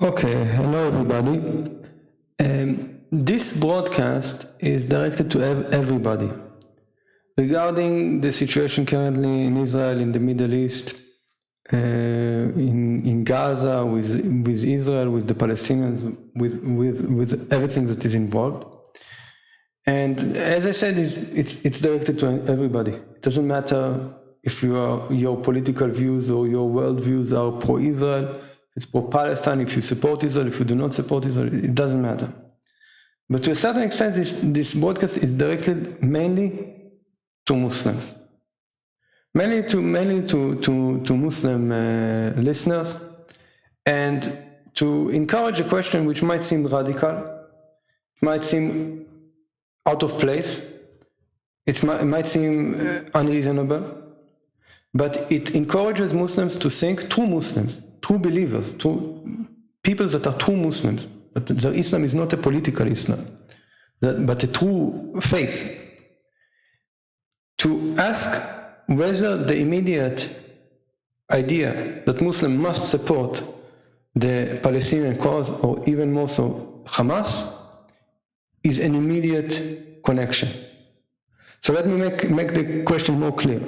Okay, hello everybody. This broadcast is directed to everybody regarding the situation currently in Israel, in the Middle East, in Gaza, with Israel, with the Palestinians, with everything that is involved. And as I said, it's directed to everybody. It doesn't matter if your political views or your world views are pro-Israel, if it's pro-Palestine, if you support Israel, if you do not support Israel, it doesn't matter. But to a certain extent, this broadcast is directed mainly to Muslims, mainly to Muslim listeners, and to encourage a question which might seem radical, might seem out of place, it might seem unreasonable, but it encourages Muslims to think, true Muslims, true believers, true people that are true Muslims, that their Islam is not a political Islam, but a true faith, to ask whether the immediate idea that Muslims must support the Palestinian cause, or even more so Hamas, is an immediate connection. So let me make the question more clear.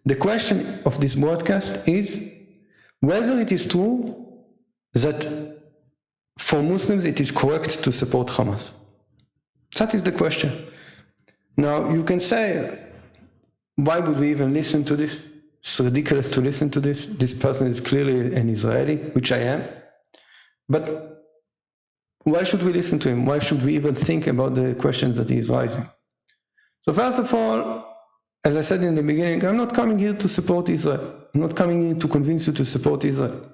The question of this broadcast is whether it is true that for Muslims it is correct to support Hamas. That is the question. Now you can say, why would we even listen to this? It's ridiculous to listen to this. This person is clearly an Israeli, which I am. But why should we listen to him? Why should we even think about the questions that he is raising? So first of all, as I said in the beginning, I'm not coming here to support Israel. I'm not coming here to convince you to support Israel.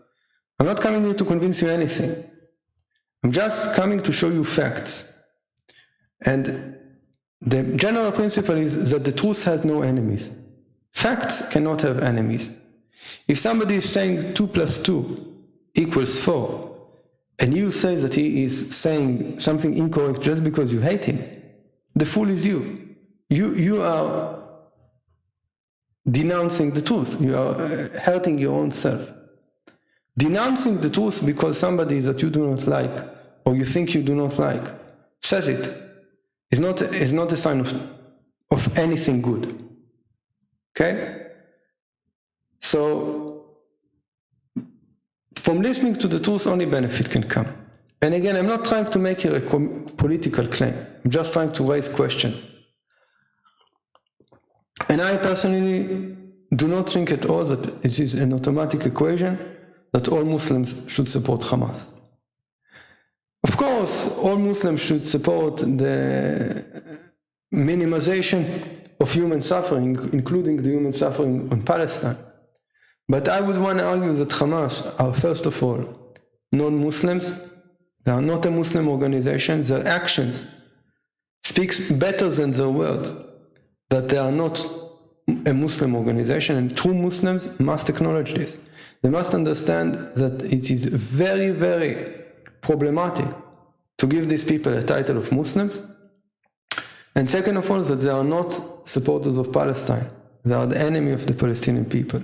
I'm not coming here to convince you anything. I'm just coming to show you facts. And the general principle is that the truth has no enemies. Facts cannot have enemies. If somebody is saying 2 + 2 = 4, and you say that he is saying something incorrect just because you hate him, the fool is you. You are denouncing the truth. You are hurting your own self. Denouncing the truth because somebody that you do not like, or you think you do not like, says it, is not a sign of anything good. Okay? So, from listening to the truth, only benefit can come. And again, I'm not trying to make here a political claim. I'm just trying to raise questions. And I personally do not think at all that it is an automatic equation that all Muslims should support Hamas. Of course, all Muslims should support the minimization of human suffering, including the human suffering on Palestine. But I would want to argue that Hamas are, first of all, non-Muslims. They are not a Muslim organization. Their actions speaks better than their words that they are not a Muslim organization, and true Muslims must acknowledge this. They must understand that it is very, very problematic to give these people a title of Muslims. And second of all, that they are not supporters of Palestine. They are the enemy of the Palestinian people.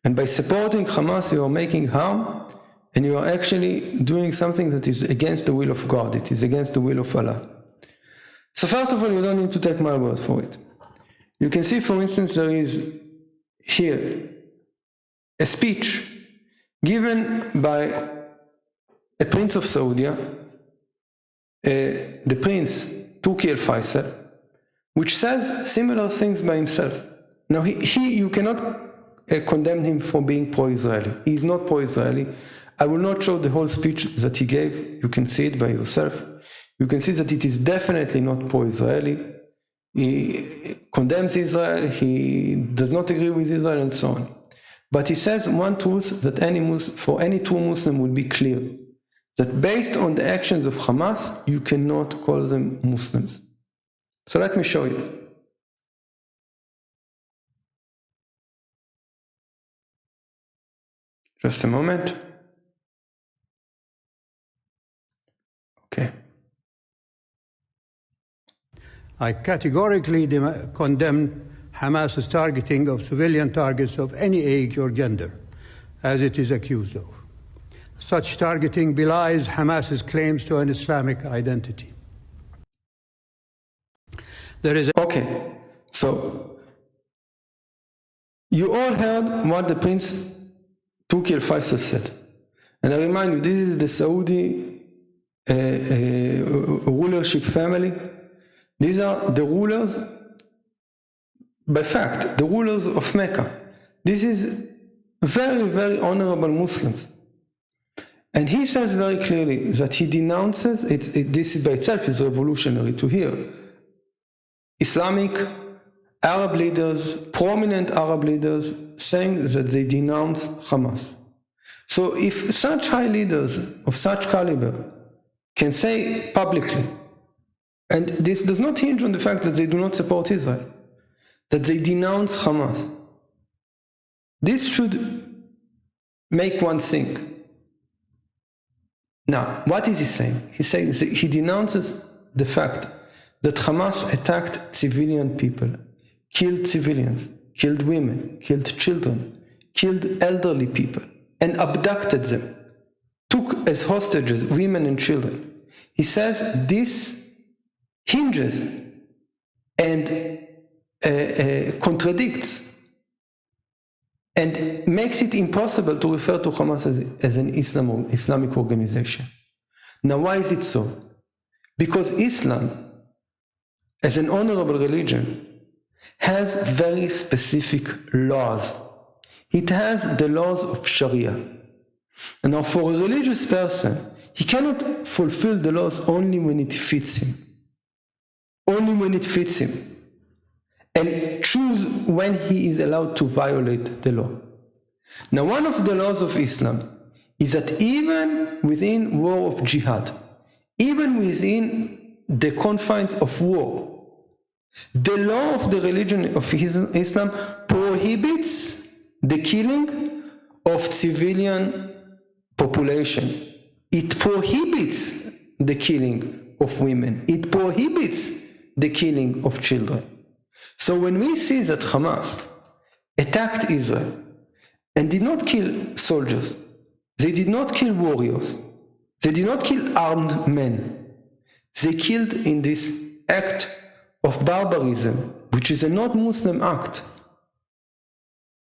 And by supporting Hamas, you are making harm, and you are actually doing something that is against the will of God. It is against the will of Allah. So first of all, you don't need to take my word for it. You can see, for instance, there is here a speech given by a prince of Saudi, the prince Turki al-Faisal, which says similar things by himself. Now, you cannot condemn him for being pro-Israeli. He is not pro-Israeli. I will not show the whole speech that he gave. You can see it by yourself. You can see that it is definitely not pro-Israeli. He condemns Israel, he does not agree with Israel, and so on. But he says one truth that for any true Muslim would be clear, that based on the actions of Hamas, you cannot call them Muslims. So let me show you. Just a moment. Okay. I categorically condemn Hamas's targeting of civilian targets of any age or gender, as it is accused of. Such targeting belies Hamas's claims to an Islamic identity. There is Okay, so you all heard what the Prince Turki al-Faisal said. And I remind you, this is the Saudi rulership family. These are the rulers, by fact, the rulers of Mecca. This is very, very honorable Muslims. And he says very clearly that he denounces, this by itself is revolutionary to hear, Islamic Arab leaders, prominent Arab leaders, saying that they denounce Hamas. So if such high leaders of such caliber can say publicly, and this does not hinge on the fact that they do not support Israel, that they denounce Hamas, this should make one think. Now, what is he saying? He's saying he denounces the fact that Hamas attacked civilian people, killed civilians, killed women, killed children, killed elderly people, and abducted them, took as hostages women and children. He says this hinges and contradicts and makes it impossible to refer to Hamas as an Islamic organization. Now, why is it so? Because Islam, as an honorable religion, has very specific laws. It has the laws of Sharia. And now for a religious person, he cannot fulfill the laws only when it fits him. Only when it fits him. And choose when he is allowed to violate the law. Now, one of the laws of Islam is that even within war of jihad, even within the confines of war, the law of the religion of Islam prohibits the killing of civilian population. It prohibits the killing of women. It prohibits the killing of children. So when we see that Hamas attacked Israel and did not kill soldiers, they did not kill warriors, they did not kill armed men, they killed in this act of barbarism, which is a not-Muslim act,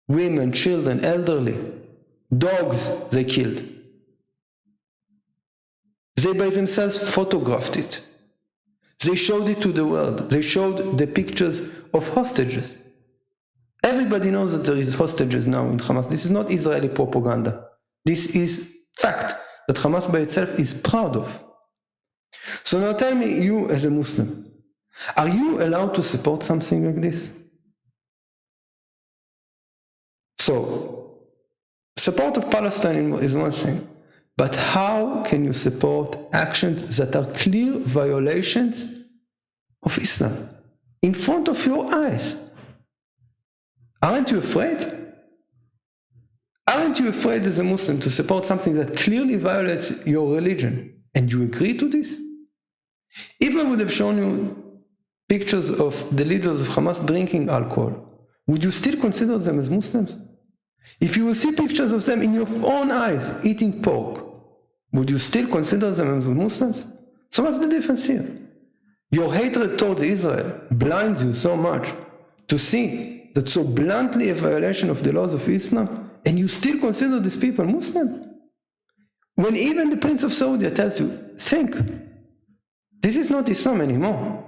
women, children, elderly, dogs they killed. They by themselves photographed it. They showed it to the world. They showed the pictures of hostages. Everybody knows that there is hostages now in Hamas. This is not Israeli propaganda. This is fact that Hamas by itself is proud of. So now tell me, you as a Muslim, are you allowed to support something like this? So, support of Palestine is one thing, but how can you support actions that are clear violations of Islam in front of your eyes? Aren't you afraid? Aren't you afraid as a Muslim to support something that clearly violates your religion? And you agree to this? If I would have shown you pictures of the leaders of Hamas drinking alcohol, would you still consider them as Muslims? If you will see pictures of them in your own eyes eating pork, would you still consider them as Muslims? So what's the difference here? Your hatred towards Israel blinds you so much to see that so bluntly a violation of the laws of Islam, and you still consider these people Muslim? When even the Prince of Saudi tells you, think, this is not Islam anymore.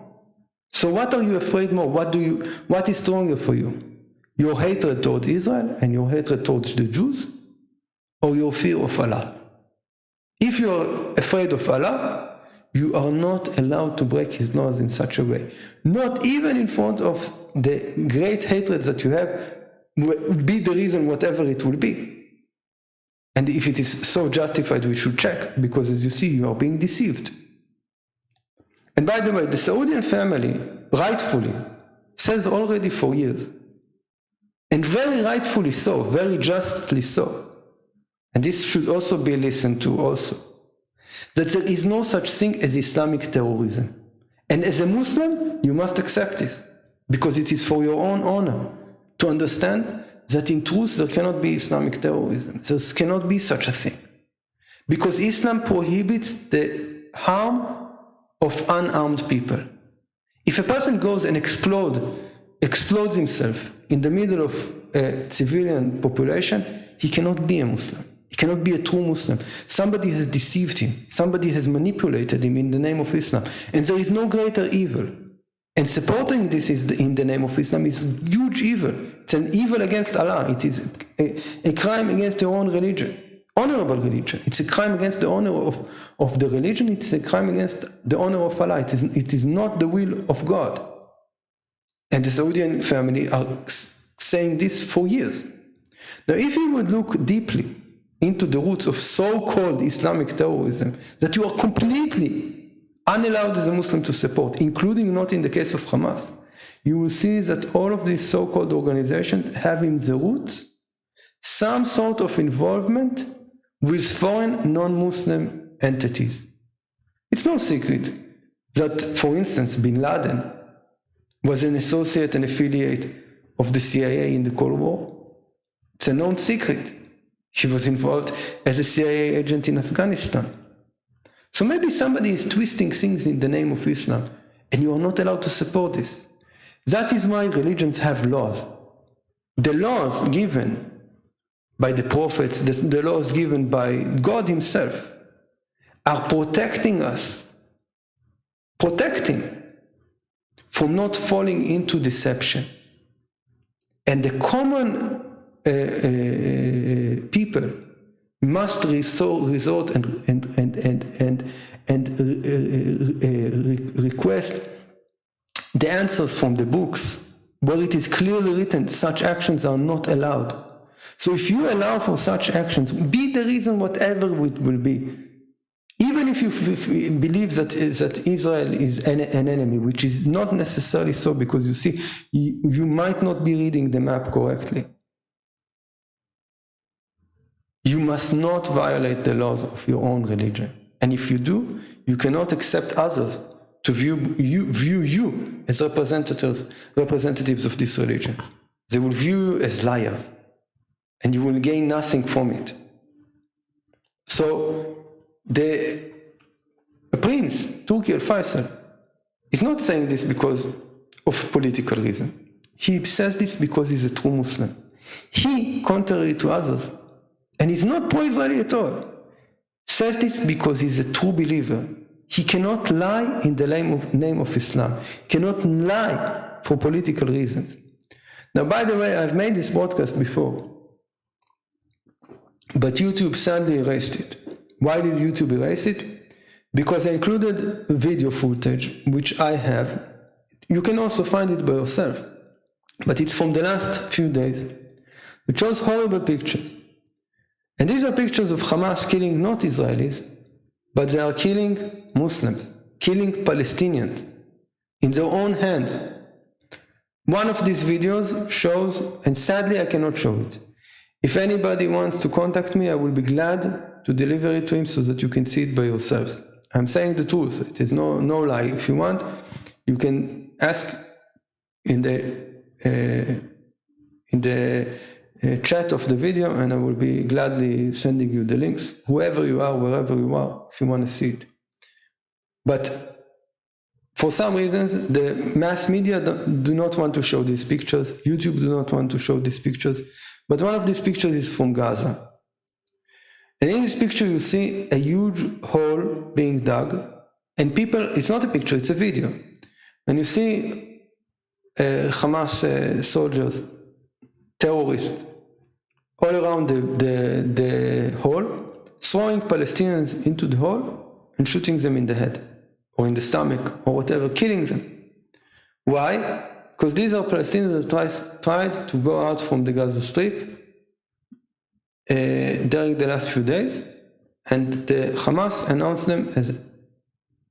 So what are you afraid more? What is stronger for you? Your hatred towards Israel and your hatred towards the Jews? Or your fear of Allah? If you are afraid of Allah, you are not allowed to break His laws in such a way. Not even in front of the great hatred that you have, will be the reason whatever it will be. And if it is so justified, we should check, because as you see, you are being deceived. And by the way, the Saudian family, rightfully, says already for years, and very rightfully so, very justly so, and this should also be listened to also, that there is no such thing as Islamic terrorism. And as a Muslim, you must accept this, because it is for your own honor to understand that in truth there cannot be Islamic terrorism. There cannot be such a thing. Because Islam prohibits the harm of unarmed people. If a person goes and explodes himself in the middle of a civilian population, he cannot be a Muslim. He cannot be a true Muslim. Somebody has deceived him. Somebody has manipulated him in the name of Islam. And there is no greater evil. And supporting this in the name of Islam is huge evil. It's an evil against Allah. It is a crime against your own religion. Honorable religion. It's a crime against the honor of the religion. It's a crime against the honor of Allah. It is not the will of God. And the Saudian family are saying this for years. Now, if you would look deeply into the roots of so-called Islamic terrorism that you are completely unallowed as a Muslim to support, including not in the case of Hamas, you will see that all of these so-called organizations have in the roots some sort of involvement with foreign non-Muslim entities. It's no secret that, for instance, bin Laden was an associate and affiliate of the CIA in the Cold War. It's a known secret. He was involved as a CIA agent in Afghanistan. So maybe somebody is twisting things in the name of Islam, and you are not allowed to support this. That is why religions have laws. The laws given by the prophets, the laws given by God himself, are protecting us, from not falling into deception. And the common people must resort and request the answers from the books where it is clearly written such actions are not allowed. So if you allow for such actions, be the reason whatever it will be, even if you believe that Israel is an enemy, which is not necessarily so, because you see, you might not be reading the map correctly. You must not violate the laws of your own religion. And if you do, you cannot accept others to view you as representatives of this religion. They will view you as liars, and you will gain nothing from it. So the Prince, Turkey al-Faisal, is not saying this because of political reasons. He says this because he's a true Muslim. He, contrary to others, and he's not pro-Israeli at all, says this because he's a true believer. He cannot lie in the name of Islam. He cannot lie for political reasons. Now, by the way, I've made this broadcast before, but YouTube sadly erased it. Why did YouTube erase it? Because I included video footage, which I have. You can also find it by yourself, but it's from the last few days. It shows horrible pictures. And these are pictures of Hamas killing not Israelis, but they are killing Muslims, killing Palestinians in their own hands. One of these videos shows, and sadly I cannot show it. If anybody wants to contact me, I will be glad to deliver it to him so that you can see it by yourselves. I'm saying the truth. It is no lie. If you want, you can ask in the chat of the video, and I will be gladly sending you the links, whoever you are, wherever you are, if you want to see it. But for some reasons, the mass media do not want to show these pictures. YouTube do not want to show these pictures. But one of these pictures is from Gaza. And in this picture, you see a huge hole being dug. And people, it's not a picture, it's a video. And you see Hamas soldiers, terrorists, all around the hole, throwing Palestinians into the hole and shooting them in the head or in the stomach or whatever, killing them. Why? Because these are Palestinians that tried to go out from the Gaza Strip during the last few days, and the Hamas announced them as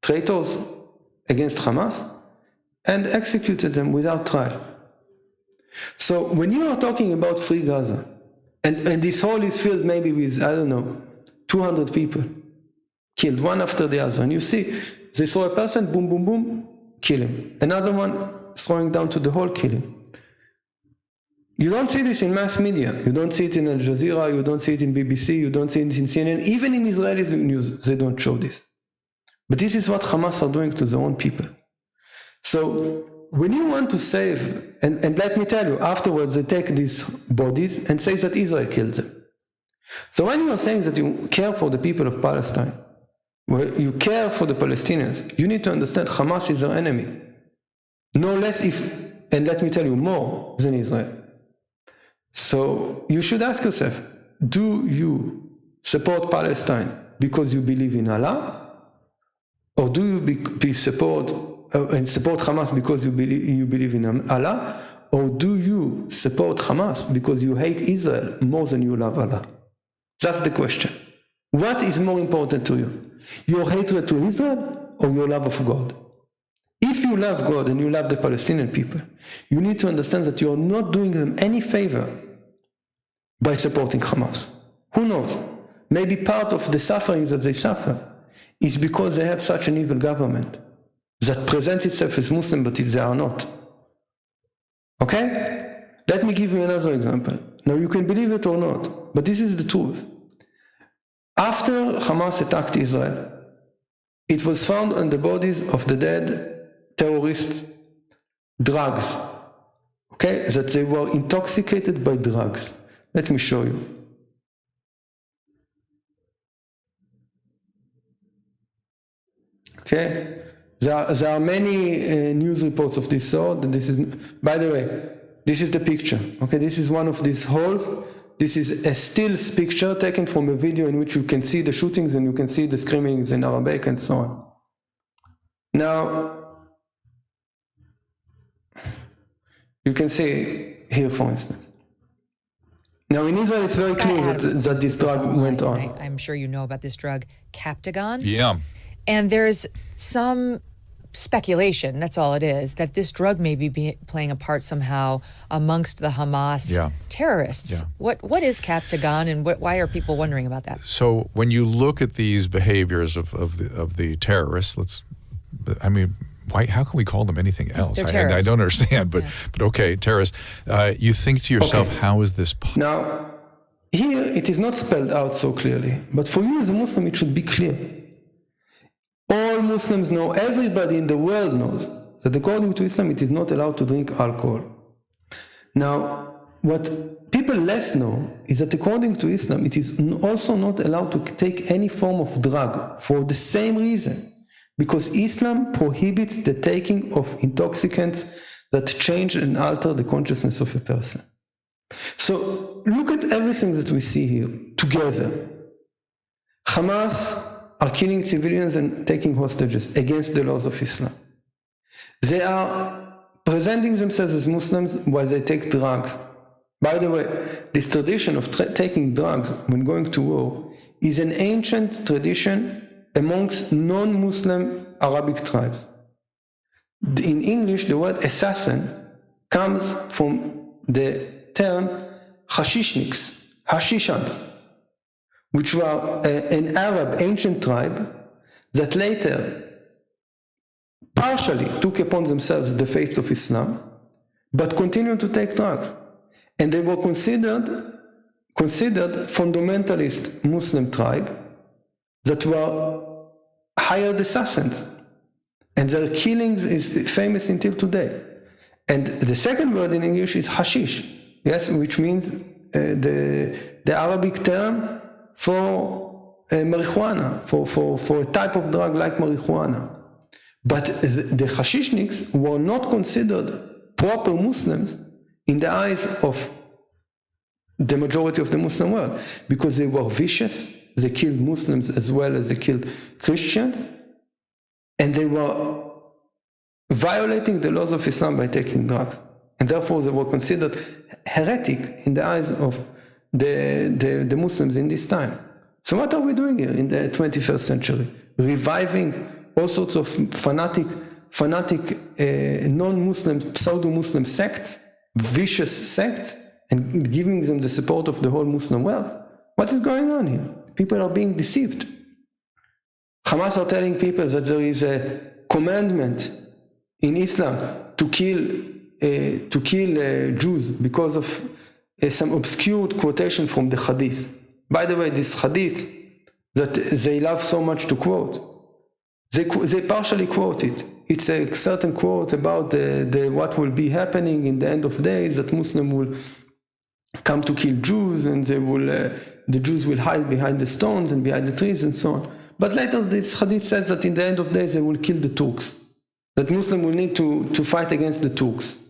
traitors against Hamas and executed them without trial. So when you are talking about free Gaza, and this hole is filled maybe with, 200 people killed, one after the other, and you see, they saw a person, boom, boom, boom, kill him. Another one throwing down to the hole, kill him. You don't see this in mass media. You don't see it in Al Jazeera, you don't see it in BBC, you don't see it in CNN. Even in Israeli news, they don't show this. But this is what Hamas are doing to their own people. So when you want to save, and let me tell you, afterwards they take these bodies and say that Israel killed them. So when you are saying that you care for the people of Palestine, well, you care for the Palestinians, you need to understand Hamas is their enemy. No less and let me tell you, more than Israel. So you should ask yourself, do you support Palestine because you believe in Allah? Or do you support Hamas because you believe in Allah? Or do you support Hamas because you hate Israel more than you love Allah? That's the question. What is more important to you? Your hatred to Israel or your love of God? If you love God and you love the Palestinian people, you need to understand that you are not doing them any favor by supporting Hamas. Who knows? Maybe part of the suffering that they suffer is because they have such an evil government that presents itself as Muslim, but they are not. Okay? Let me give you another example. Now you can believe it or not, but this is the truth. After Hamas attacked Israel, it was found on the bodies of the dead terrorists drugs. Okay? That they were intoxicated by drugs. Let me show you. Okay? There are many news reports of this sort. This is, by the way, this is the picture. Okay, this is one of these holes. This is a still picture taken from a video in which you can see the shootings and you can see the screamings in Arabic and so on. Now, you can see here, for instance. Now, in Israel, it's very clear that this drug went on. I'm sure you know about this drug, Captagon. Yeah. And there's some speculation, that's all it is, that this drug may be playing a part somehow amongst the Hamas terrorists. Yeah. What is Captagon, and why are people wondering about that? So when you look at these behaviors of the terrorists, how can we call them anything else? I don't understand, but okay, terrorists. You think to yourself, how is this possible? Now, here it is not spelled out so clearly, but for you as a Muslim, it should be clear. All Muslims know, everybody in the world knows, that according to Islam, it is not allowed to drink alcohol. Now, what people less know is that according to Islam, it is also not allowed to take any form of drug for the same reason. Because Islam prohibits the taking of intoxicants that change and alter the consciousness of a person. So look at everything that we see here together. Hamas are killing civilians and taking hostages against the laws of Islam. They are presenting themselves as Muslims while they take drugs. By the way, this tradition of taking drugs when going to war is an ancient tradition amongst non-Muslim Arabic tribes. In English, the word assassin comes from the term hashishniks, hashishans, which were an Arab ancient tribe that later partially took upon themselves the faith of Islam, but continued to take drugs. And they were considered fundamentalist Muslim tribe that were hired assassins. And their killings is famous until today. And the second word in English is hashish, yes, which means the Arabic term for marijuana, for a type of drug like marijuana. But the hashishniks were not considered proper Muslims in the eyes of the majority of the Muslim world, because they were vicious, they killed Muslims as well as they killed Christians, and they were violating the laws of Islam by taking drugs. And therefore they were considered heretic in the eyes of the Muslims in this time. So what are we doing here in the 21st century? Reviving all sorts of fanatic non-Muslim, pseudo-Muslim sects, vicious sects, and giving them the support of the whole Muslim world. What is going on here? People are being deceived. Hamas are telling people that there is a commandment in Islam to kill Jews because of some obscure quotation from the Hadith. By the way, this Hadith that they love so much to quote, they partially quote it. It's a certain quote about what will be happening in the end of days, that Muslims will come to kill Jews, and the Jews will hide behind the stones and behind the trees and so on. But later this Hadith says that in the end of days they will kill the Turks, that Muslims will need to fight against the Turks.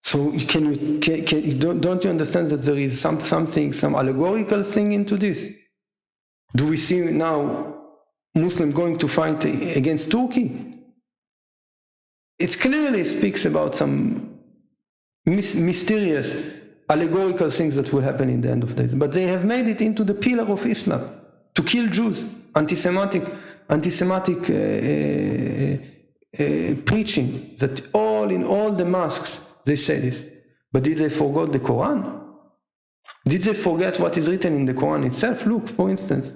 So don't you understand that there is some allegorical thing into this? Do we see now Muslims going to fight against Turkey? It clearly speaks about some mysterious allegorical things that will happen in the end of days. But they have made it into the pillar of Islam, to kill Jews, anti-Semitic preaching, that in all the mosques they say this. But did they forget the Quran? Did they forget what is written in the Quran itself? Look, for instance,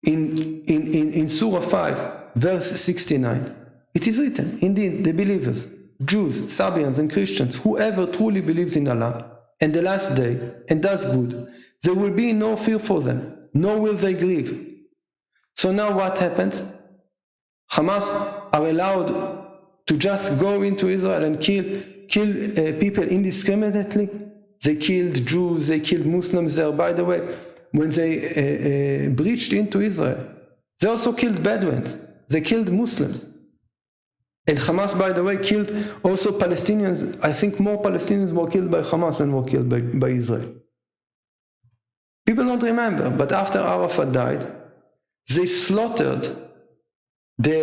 in Surah 5, verse 69, it is written, indeed, the believers, Jews, Sabians, and Christians, whoever truly believes in Allah and the last day and does good, there will be no fear for them, nor will they grieve. So now what happens? Hamas are allowed to just go into Israel and kill people indiscriminately. They killed Jews, they killed Muslims there. By the way, when they breached into Israel, they also killed Bedouins, they killed Muslims. And Hamas, by the way, killed also Palestinians. I think more Palestinians were killed by Hamas than were killed by Israel. People don't remember, but after Arafat died, they slaughtered the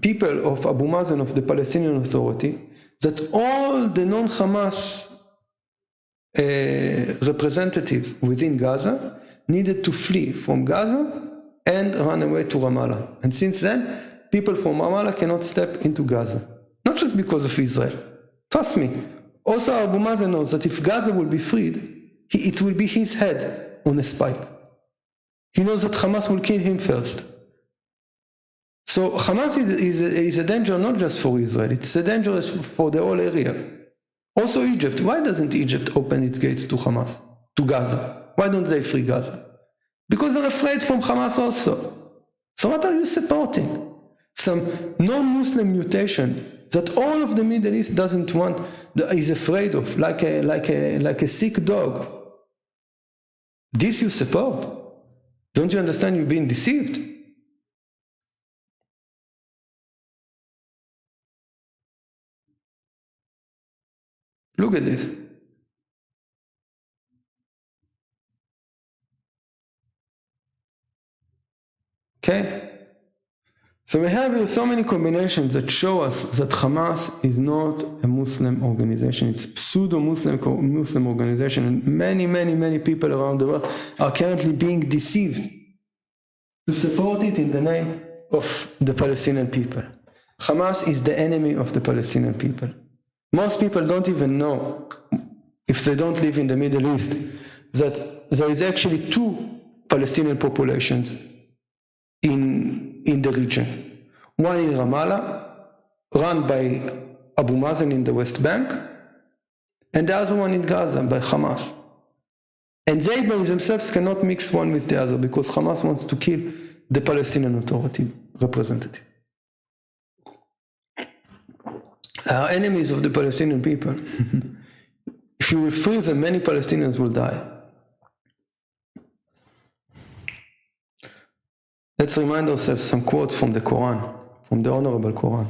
people of Abu Mazen, of the Palestinian Authority, that all the non-Hamas representatives within Gaza needed to flee from Gaza and run away to Ramallah. And since then, people from Ramallah cannot step into Gaza. Not just because of Israel. Trust me. Also Abu Mazen knows that if Gaza will be freed, it will be his head on a spike. He knows that Hamas will kill him first. So Hamas is a danger not just for Israel, it's a danger for the whole area. Also Egypt. Why doesn't Egypt open its gates to Hamas, to Gaza? Why don't they free Gaza? Because they're afraid from Hamas also. So what are you supporting? Some non-Muslim mutation that all of the Middle East doesn't want, is afraid of, like a sick dog. This you support? Don't you understand you're being deceived? Look at this. Okay? So we have here so many combinations that show us that Hamas is not a Muslim organization. It's a pseudo-Muslim organization, and many people around the world are currently being deceived to support it in the name of the Palestinian people. Hamas is the enemy of the Palestinian people. Most people don't even know, if they don't live in the Middle East, that there is actually two Palestinian populations in the region. One in Ramallah, run by Abu Mazen in the West Bank, and the other one in Gaza by Hamas. And they by themselves cannot mix one with the other, because Hamas wants to kill the Palestinian Authority representative. They are enemies of the Palestinian people. If you will free them, many Palestinians will die. Let's remind ourselves some quotes from the Quran, from the Honorable Quran.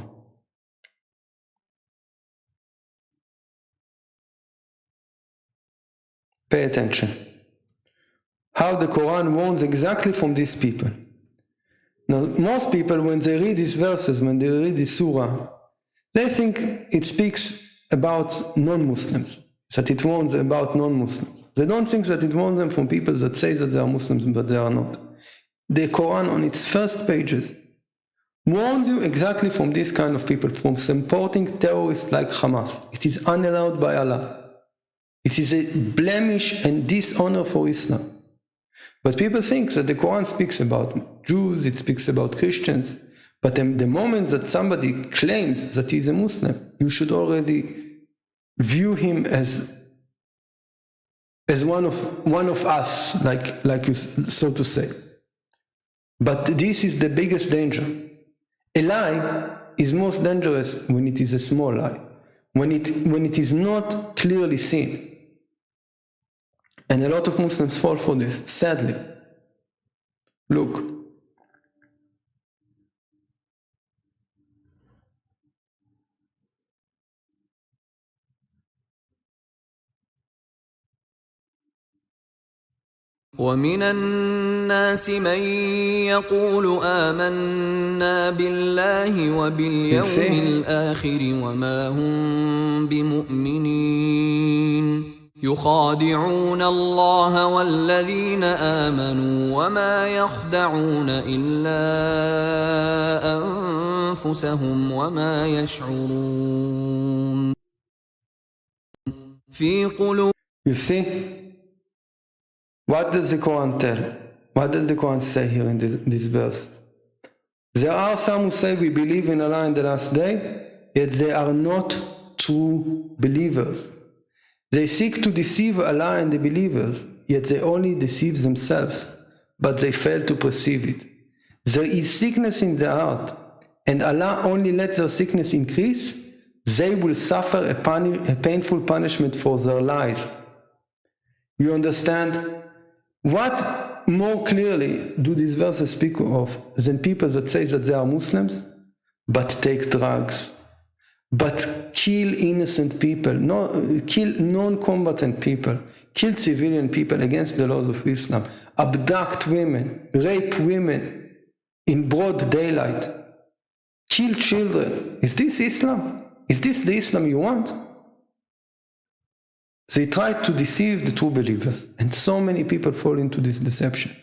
Pay attention. How the Quran warns exactly from these people. Now, most people, when they read these verses, when they read this surah, they think it speaks about non-Muslims, that it warns about non-Muslims. They don't think that it warns them from people that say that they are Muslims, but they are not. The Quran, on its first pages, warns you exactly from this kind of people, from supporting terrorists like Hamas. It is unallowed by Allah. It is a blemish and dishonor for Islam. But people think that the Quran speaks about Jews, it speaks about Christians, But the moment that somebody claims that he is a Muslim, you should already view him as one of us, like you, so to say. But this is the biggest danger. A lie is most dangerous when it is a small lie, when it is not clearly seen. And a lot of Muslims fall for this, sadly. Look. ومن الناس من يقول آمنا بالله وباليوم الآخر وما هم بمؤمنين يخادعون الله والذين آمنوا وما يخدعون إلا أنفسهم وما يشعرون في قلوب. You see? What does the Quran tell? What does the Quran say here in this verse? There are some who say we believe in Allah in the last day, yet they are not true believers. They seek to deceive Allah and the believers, yet they only deceive themselves, but they fail to perceive it. There is sickness in the heart, and Allah only lets their sickness increase. They will suffer a painful punishment for their lies. You understand? What more clearly do these verses speak of than people that say that they are Muslims, but take drugs, but kill innocent people, kill non-combatant people, kill civilian people against the laws of Islam, abduct women, rape women in broad daylight, kill children? Is this Islam? Is this the Islam you want? They try to deceive the true believers, and so many people fall into this deception.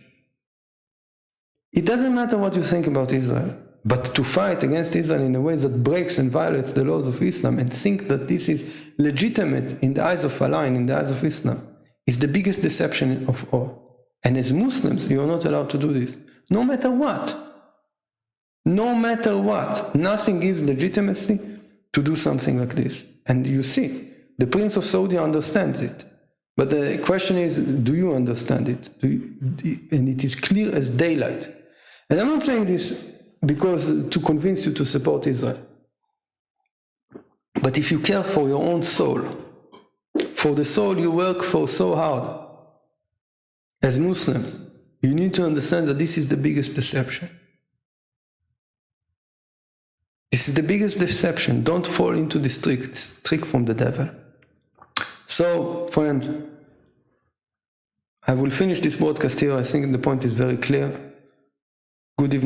It doesn't matter what you think about Israel, but to fight against Israel in a way that breaks and violates the laws of Islam and think that this is legitimate in the eyes of Allah and in the eyes of Islam is the biggest deception of all. And as Muslims, you are not allowed to do this, no matter what. No matter what. Nothing gives legitimacy to do something like this. And you see, the Prince of Saudi understands it. But the question is, do you understand it? And it is clear as daylight. And I'm not saying this because to convince you to support Israel. But if you care for your own soul, for the soul you work for so hard, as Muslims, you need to understand that this is the biggest deception. This is the biggest deception. Don't fall into this trick from the devil. So, friends, I will finish this broadcast here. I think the point is very clear. Good evening.